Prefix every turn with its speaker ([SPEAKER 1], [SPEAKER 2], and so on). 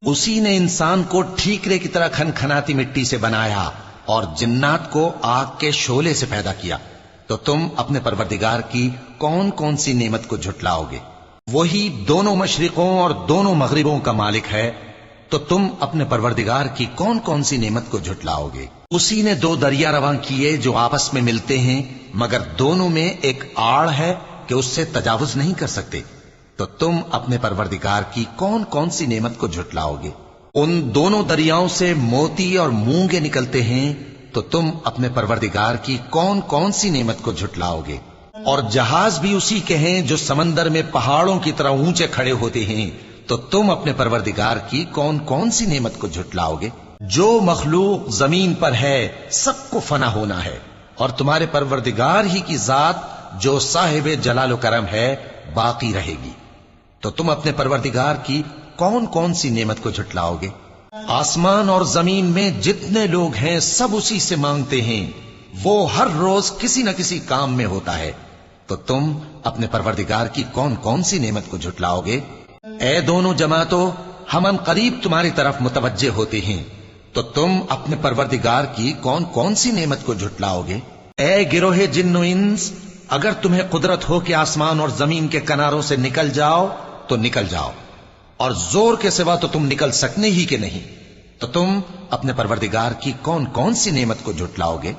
[SPEAKER 1] اسی نے انسان کو ٹھیکرے کی طرح کھنکھناتی مٹی سے بنایا اور جنات کو آگ کے شعلے سے پیدا کیا، تو تم اپنے پروردگار کی کون کون سی نعمت کو جھٹلاؤ گے؟ وہی دونوں مشرقوں اور دونوں مغربوں کا مالک ہے، تو تم اپنے پروردگار کی کون کون سی نعمت کو جھٹلاؤ گے؟ اسی نے دو دریا رواں کیے جو آپس میں ملتے ہیں، مگر دونوں میں ایک آڑ ہے کہ اس سے تجاوز نہیں کر سکتے، تو تم اپنے پروردگار کی کون کون سی نعمت کو جھٹلاؤ گے؟ ان دونوں دریاؤں سے موتی اور مونگے نکلتے ہیں، تو تم اپنے پروردگار کی کون کون سی نعمت کو جھٹلاؤ گے؟ اور جہاز بھی اسی کے ہیں جو سمندر میں پہاڑوں کی طرح اونچے کھڑے ہوتے ہیں، تو تم اپنے پروردگار کی کون کون سی نعمت کو جھٹلاؤ گے؟ جو مخلوق زمین پر ہے سب کو فنا ہونا ہے، اور تمہارے پروردگار ہی کی ذات جو صاحب جلال و کرم ہے باقی رہے گی، تو تم اپنے پروردگار کی کون کون سی نعمت کو جھٹلاؤ گے؟ آسمان اور زمین میں جتنے لوگ ہیں سب اسی سے مانگتے ہیں، وہ ہر روز کسی نہ کسی کام میں ہوتا ہے، تو تم اپنے پروردگار کی کون کون سی نعمت کو جھٹلاؤ گے؟ اے دونوں جماعتوں، ہم ان قریب تمہاری طرف متوجہ ہوتے ہیں، تو تم اپنے پروردگار کی کون کون سی نعمت کو جھٹلاؤ گے؟ اے گروہ جن و انس، اگر تمہیں قدرت ہو کہ آسمان اور زمین کے کناروں سے نکل جاؤ تو نکل جاؤ، اور زور کے سوا تو تم نکل سکنے ہی کے نہیں، تو تم اپنے پروردگار کی کون کون سی نعمت کو جھٹلاؤ گے؟